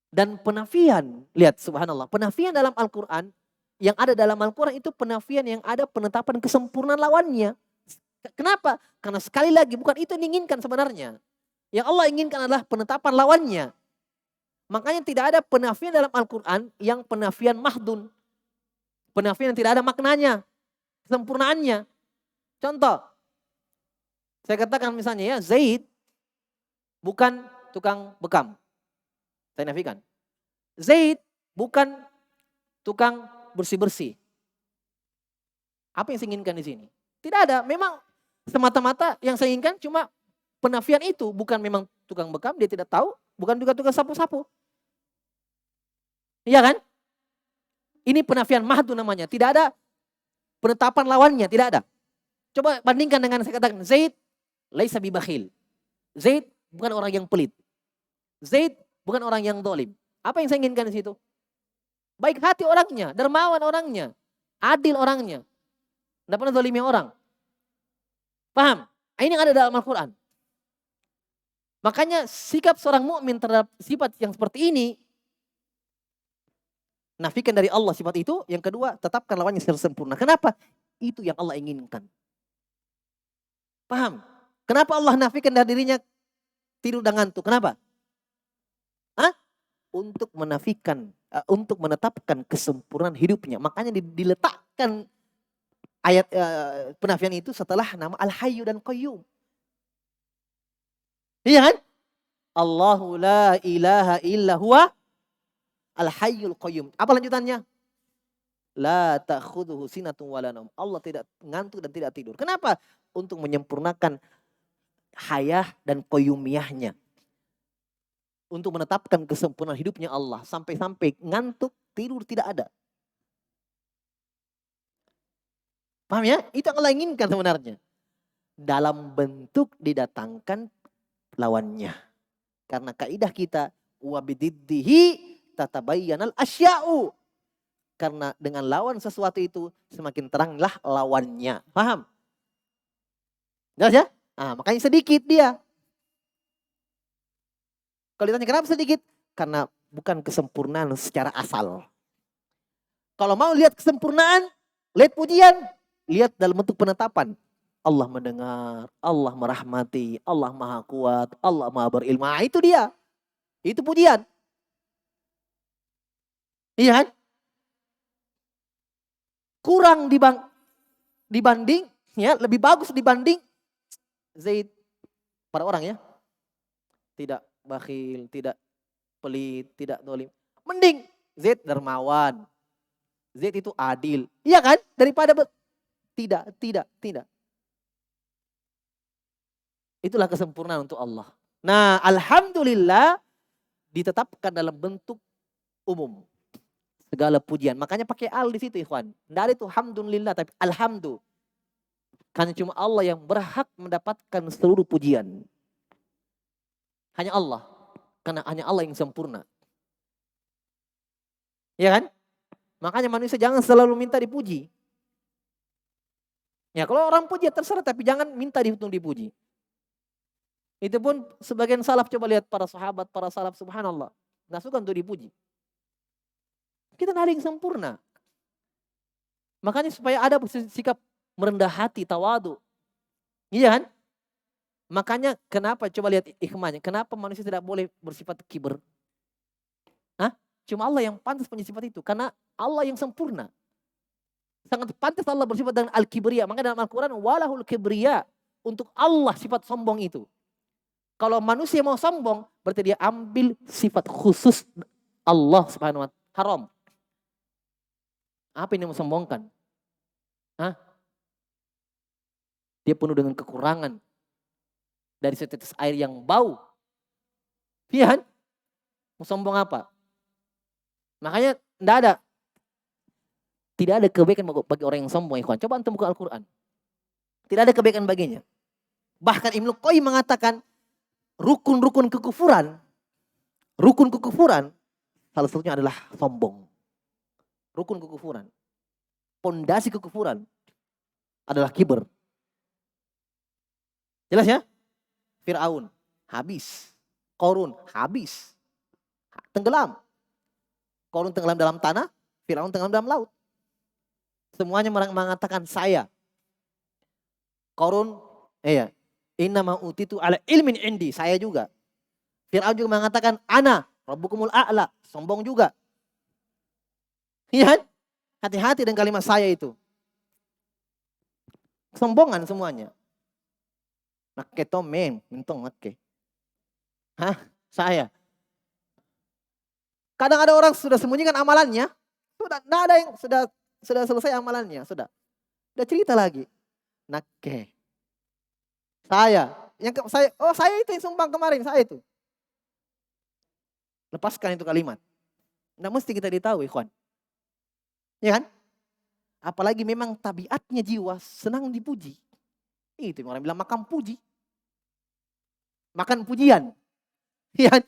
Dan penafian, lihat subhanallah. Penafian dalam Al-Quran, yang ada dalam Al-Quran itu penafian yang ada penetapan kesempurnaan lawannya. Kenapa? Karena sekali lagi bukan itu yang diinginkan sebenarnya. Yang Allah inginkan adalah penetapan lawannya. Makanya tidak ada penafian dalam Al-Quran yang penafian mahdun. Penafian yang tidak ada maknanya, kesempurnaannya. Contoh, saya katakan misalnya ya, Zaid bukan tukang bekam. Saya nafikan. Zaid bukan tukang bersih-bersih. Apa yang saya inginkan di sini? Tidak ada, memang semata-mata yang saya inginkan cuma penafian itu. Bukan memang tukang bekam, dia tidak tahu. Bukan juga tukang sapu-sapu. Iya kan? Ini penafian mahdu namanya. Tidak ada penetapan lawannya. Tidak ada. Coba bandingkan dengan saya katakan. Zaid laisa bibakhil. Zaid bukan orang yang pelit. Zaid bukan orang yang dolim. Apa yang saya inginkan di situ? Baik hati orangnya. Dermawan orangnya. Adil orangnya. Tidak pernah dolimi orang. Paham? Ini yang ada dalam Al-Quran. Makanya sikap seorang mukmin terhadap sifat yang seperti ini, nafikan dari Allah sifat itu. Yang kedua, tetapkan lawannya secara sempurna. Kenapa? Itu yang Allah inginkan. Paham? Kenapa Allah nafikan dari dirinya tidur dan ngantuk? Kenapa? Untuk menafikan, untuk menetapkan kesempurnaan hidupnya. Makanya diletakkan ayat penafian itu setelah nama Al-Hayyu dan Qayyum. Iya kan? Allahu la ilaha illa huwa Al-Hayyul Qayyum. Apa lanjutannya? La ta'khudhuhu sinatun wala naum. Allah tidak ngantuk dan tidak tidur. Kenapa? Untuk menyempurnakan hayah dan qayyumiyahnya. Untuk menetapkan kesempurnaan hidupnya Allah. Sampai-sampai ngantuk, tidur tidak ada. Paham ya? Itu yang Allah inginkan sebenarnya. Dalam bentuk didatangkan lawannya. Karena kaidah kita, wa bididdihi tatabayyanal asya'u. Karena dengan lawan sesuatu itu semakin teranglah lawannya. Paham? Jelas ya? Nah, makanya sedikit dia. Kalau ditanya kenapa sedikit? Karena bukan kesempurnaan secara asal. Kalau mau lihat kesempurnaan, lihat pujian, lihat dalam bentuk penetapan. Allah mendengar, Allah merahmati, Allah maha kuat, Allah maha berilmu. Nah, itu dia. Itu pujian. Iya kan? Kurang dibanding, ya lebih bagus dibanding Zaid pada orang ya. Tidak bakhil, tidak pelit, tidak dolim. Mending Zaid dermawan. Zaid itu adil. Iya kan? Daripada tidak. Itulah kesempurnaan untuk Allah. Nah, alhamdulillah ditetapkan dalam bentuk umum. Segala pujian. Makanya pakai al di situ, ikhwan. Tidak ada itu hamdulillah, tapi alhamdulillah. Karena cuma Allah yang berhak mendapatkan seluruh pujian. Hanya Allah. Karena hanya Allah yang sempurna. Ya kan? Makanya manusia jangan selalu minta dipuji. Ya kalau orang puji terserah, tapi jangan minta untuk dipuji. Itu pun sebagian salaf, coba lihat para sahabat, para salaf, subhanallah. Nggak suka untuk dipuji. Kita nggak ada yang sempurna. Makanya supaya ada sikap merendah hati, tawadu. Iya kan? Makanya kenapa, coba lihat hikmahnya. Kenapa manusia tidak boleh bersifat kiber? Hah? Cuma Allah yang pantas punya sifat itu. Karena Allah yang sempurna. Sangat pantas Allah bersifat dengan al-kibriya. Maka dalam Al-Quran, walahul kibriya. Untuk Allah sifat sombong itu. Kalau manusia mau sombong, berarti dia ambil sifat khusus Allah subhanahu wa ta'ala. Haram. Apa yang dia mau sombongkan? Hah? Dia penuh dengan kekurangan. Dari setetes air yang bau. Iya kan? Mau sombong apa? Makanya tidak ada kebaikan bagi orang yang sombong. Coba antum buka Al-Quran. Tidak ada kebaikan baginya. Bahkan Ibnu Qayyim mengatakan rukun-rukun kekufuran salah satunya adalah sombong. Rukun kekufuran. Pondasi kekufuran adalah kiber. Jelas ya? Fir'aun habis. Qarun habis. Tenggelam. Qarun tenggelam dalam tanah, Fir'aun tenggelam dalam laut. Semuanya mengatakan saya. Qarun, innama utitu ala ilmin indi, saya juga. Fir'aun juga mengatakan ana rabbukumul a'la, sombong juga. Iya, hati-hati dengan kalimat saya itu. Kesombongan semuanya. Nakke to men, mentong nakke. Hah? Saya. Kadang ada orang sudah sembunyikan amalannya, sudah enggak ada yang sudah selesai amalannya, sudah cerita lagi. Nakke. Saya itu yang sumbang kemarin, saya itu. Lepaskan itu kalimat. Nggak mesti kita ditahu, ikhwan. Ya kan? Apalagi memang tabiatnya jiwa senang dipuji. Itu yang orang bilang makan puji. Makan pujian. Ya kan?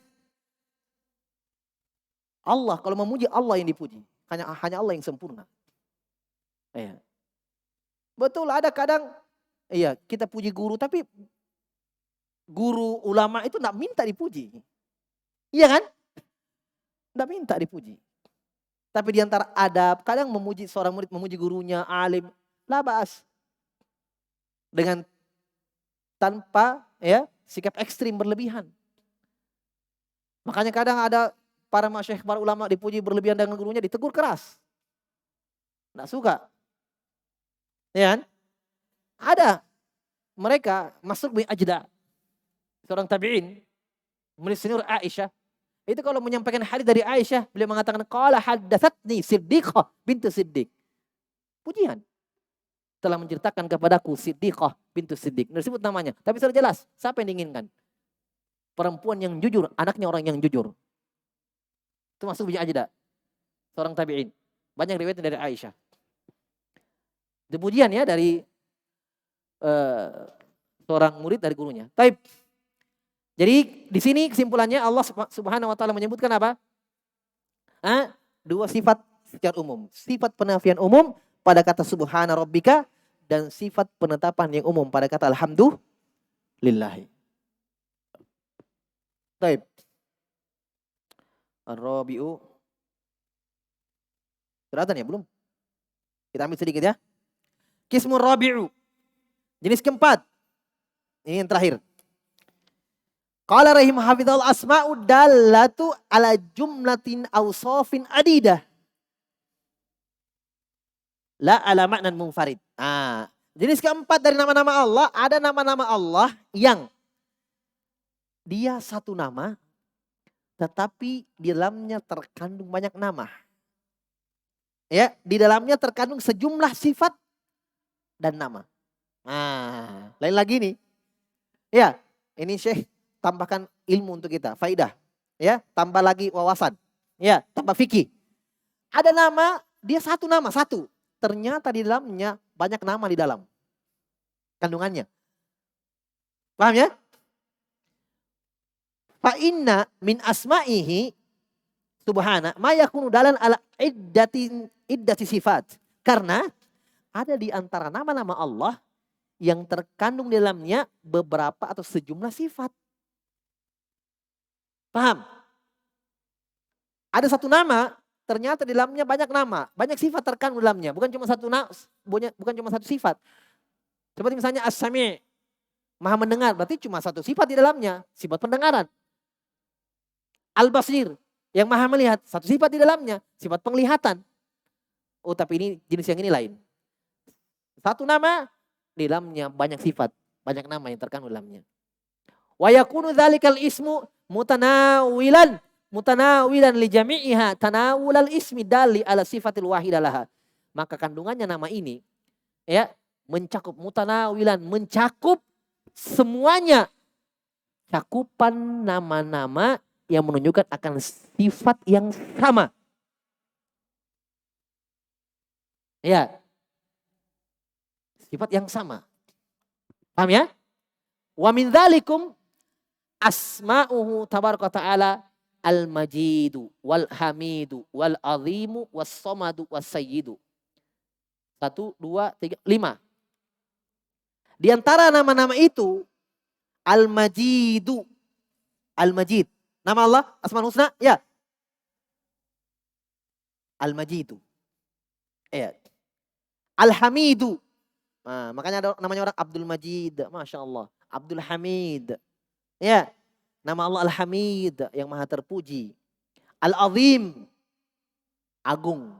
Allah, kalau memuji Allah yang dipuji. Hanya Allah yang sempurna. Ya. Betul, ada kadang kita puji guru, tapi guru ulama itu enggak minta dipuji. Iya kan? Enggak minta dipuji. Tapi di antara adab, kadang memuji seorang murid, memuji gurunya, alim, la ba'as. Dengan tanpa sikap ekstrim berlebihan. Makanya kadang ada para masyayikh, para ulama dipuji berlebihan dengan gurunya, ditegur keras. Enggak suka. Ya kan? Ada mereka masuk bin Ajda, seorang tabi'in, murid senior Aisyah. Itu kalau menyampaikan hadis dari Aisyah, beliau mengatakan qala haddatsatni Siddiqah bintu Siddiq. Pujian. Telah menceritakan kepadaku Siddiqah bintu Siddiq. Disebut namanya, tapi sudah jelas siapa yang diinginkan. Perempuan yang jujur, anaknya orang yang jujur. Itu masuk bin Ajda, seorang tabi'in. Banyak riwayat dari Aisyah. Itu pujian ya dari seorang murid dari gurunya. Taib. Jadi di sini kesimpulannya Allah Subhanahu wa taala menyebutkan apa? Dua sifat secara umum. Sifat penafian umum pada kata subhana rabbika dan sifat penetapan yang umum pada kata alhamdulillah. Taib. Ar-rabi'u. Kelihatan ya belum? Kita ambil sedikit ya. Qismur rabi'u. Jenis keempat. Ini yang terakhir. Qala rahim hafizal asma'u dallatu ala jumlatin awsafin adidah. La ala maknan munfarid. Jenis keempat dari nama-nama Allah, ada nama-nama Allah yang dia satu nama, tetapi di dalamnya terkandung banyak nama. Ya, di dalamnya terkandung sejumlah sifat dan nama. Lain lagi nih. Ya, ini Syekh tambahkan ilmu untuk kita, faidah. Ya, tambah lagi wawasan. Ya, tambah fikih. Ada nama, dia satu nama, satu. Ternyata di dalamnya banyak nama di dalam kandungannya. Paham ya? Fa inna min asma'ihi subhana ma yakunu dalan ala iddati sifat. Karena ada di antara nama-nama Allah yang terkandung di dalamnya beberapa atau sejumlah sifat. Paham? Ada satu nama, ternyata di dalamnya banyak nama, banyak sifat terkandung di dalamnya, bukan cuma satu bukan cuma satu sifat. Seperti misalnya As-Sami', Maha mendengar, berarti cuma satu sifat di dalamnya, sifat pendengaran. Al-Basir, yang Maha melihat, satu sifat di dalamnya, sifat penglihatan. Oh, tapi ini jenis yang ini lain. Satu nama, di dalamnya banyak sifat, banyak nama yang terkandung di dalamnya. Wa yakunu dzalikal ismu mutanawilan li jami'iha tanawulal ismi dali ala sifatil wahidalaha. Maka kandungannya nama ini ya mencakup mutanawilan, mencakup semuanya. Cakupan nama-nama yang menunjukkan akan sifat yang sama. Ya. Sifat yang sama. Paham ya? Wa min dzalikum asma'uhu tabaraka ta'ala al-majidu wal hamidu wal azimu was somadu was sayyidu. 1, 2, 3, 5. Di antara nama-nama itu al-majidu. Al-majid. Nama Allah Asmaul Husna? Ya. Al-majidu. Ya. Al-hamidu. Makanya ada namanya orang Abdul Majid. Masya Allah. Abdul Hamid. Ya, nama Allah Al-Hamid yang maha terpuji. Al-Azim, agung,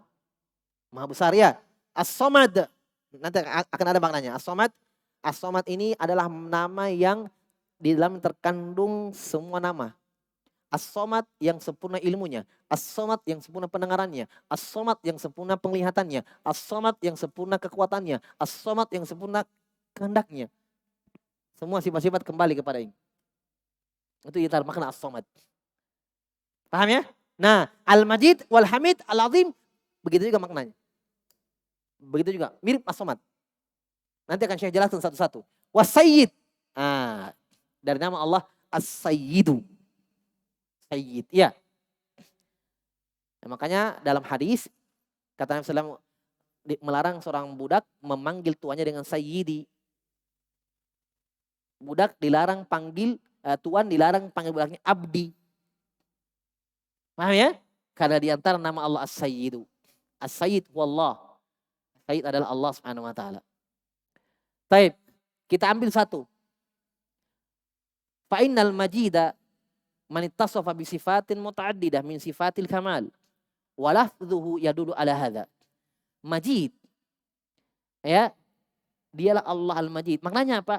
maha besar ya. As-Somad, nanti akan ada maknanya. As-Somad ini adalah nama yang di dalam terkandung semua nama. As-Somad yang sempurna ilmunya. As-Somad yang sempurna pendengarannya. As-Somad yang sempurna penglihatannya. As-Somad yang sempurna kekuatannya. As-Somad yang sempurna kehendaknya. Semua sifat-sifat kembali kepada ini. Itu kita makna as-somad. Paham ya? Nah, al-majid wal hamid al-azim begitu juga maknanya. Begitu juga mirip as-somad. Nanti akan saya jelaskan satu-satu. Was-sayyid. Dari nama Allah as-sayyidu. Sayyid, ya. Nah, makanya dalam hadis kata Nabi sallallahu alaihi wasallam melarang seorang budak memanggil tuannya dengan sayyidi. Budak dilarang panggil tuan, dilarang panggil budaknya abdi. Paham ya? Karena di antara nama Allah As-Sayyidu. As-Sayyid wallah. Sayyid adalah Allah Subhanahu wa taala. Baik, kita ambil satu. Fa innal majida man ittasafa bi sifatin mutaaddidah min sifatil kamal. Wa lafdhuhu yadullu ala hadza. Majid ya, Dialah Allah Al-Majid. Maknanya apa?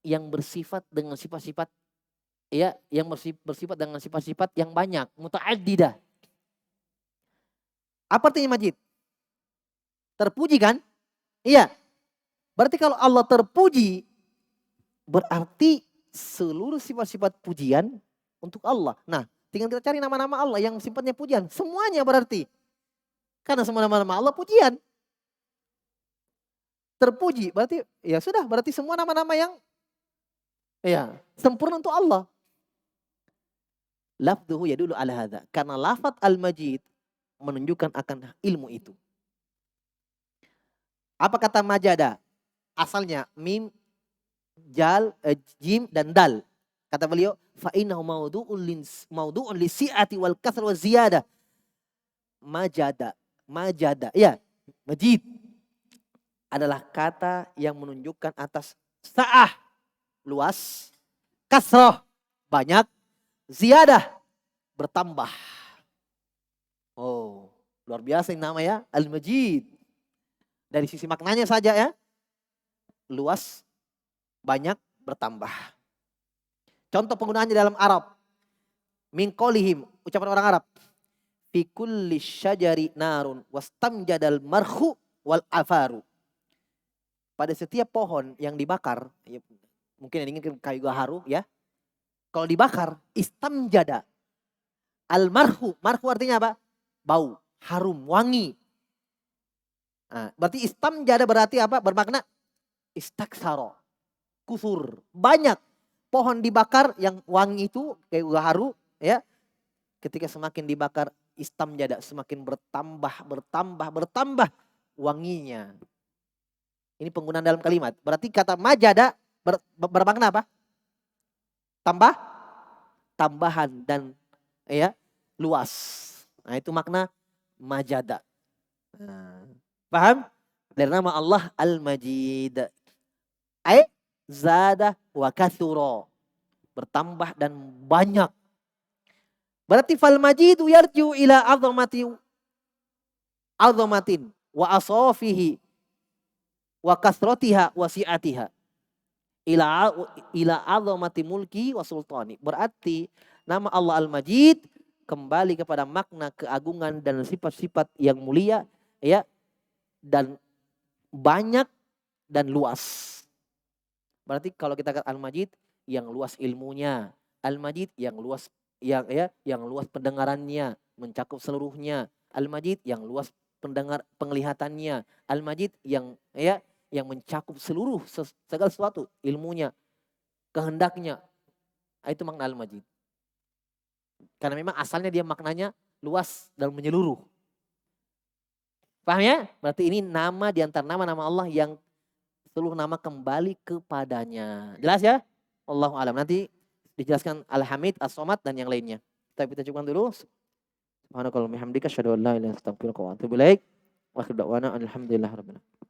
Yang bersifat dengan sifat-sifat, ya, yang bersifat dengan sifat-sifat yang banyak, muta'addidah. Apa artinya Majid? Terpuji kan? Iya. Berarti kalau Allah terpuji, berarti seluruh sifat-sifat pujian untuk Allah. Nah, tinggal kita cari nama-nama Allah yang sifatnya pujian. Semuanya berarti. Karena semua nama-nama Allah pujian. Terpuji, berarti ya sudah, berarti semua nama-nama yang ya sempurna untuk Allah. Lafduhu yadullu ala hadza. Karena lafaz al-majid menunjukkan akan ilmu itu. Apa kata majada? Asalnya mim, jim dan dal. Kata beliau, fa innahu maudu'un li si'ati wal kasr wa ziyadah. Majada. Ya, majid adalah kata yang menunjukkan atas sa'ah, luas, kasroh, banyak, ziyadah, bertambah. Oh, luar biasa ini nama ya, Al-Majid. Dari sisi maknanya saja ya, luas, banyak, bertambah. Contoh penggunaannya dalam Arab. Min qawlihim, ucapan orang Arab. Fi kulli syajari narun wastamjadal marhu wal afaru. Pada setiap pohon yang dibakar, ya, mungkin yang ingin kayu gaharu ya. Kalau dibakar, istamjada. Al-marhu, marhu artinya apa? Bau, harum, wangi. Nah, berarti istamjada berarti apa? Bermakna istaksaro, kusur. Banyak pohon dibakar yang wangi itu kayu gaharu ya. Ketika semakin dibakar istamjada, semakin bertambah wanginya. Ini penggunaan dalam kalimat. Berarti kata majada bermakna apa? Tambahan dan ya luas. Nah, itu makna majada. Nah, paham? Dari nama Allah Al-Majid. Zada wa kathura. Bertambah dan banyak. Berarti fal majidu yarju ila azamatin wa asafihi wa kasratiha wa si'atiha ila azamati mulki wa sultani. Berarti nama Allah Al-Majid kembali kepada makna keagungan dan sifat-sifat yang mulia ya, dan banyak dan luas. Berarti kalau kita kata Al-Majid yang luas ilmunya, Al-Majid yang luas yang luas pendengarannya, mencakup seluruhnya. Al-Majid yang luas penglihatannya. Al-Majid yang mencakup seluruh segala sesuatu, ilmunya, kehendaknya. Itu makna Al-Majid. Karena memang asalnya dia maknanya luas dan menyeluruh. Paham ya? Berarti ini nama di antara nama-nama Allah yang seluruh nama kembali kepadanya. Jelas ya? Allahu a'lam. Nanti dijelaskan Al-Hamid, As-Somad dan yang lainnya. Tapi kita cukupkan dulu. Subhanakallahumma hamdika asyhadu an la ilaha illa anta astaghfiruka wa atubu ilaik. Wa akhiru da'wana alhamdulillahirabbil alamin.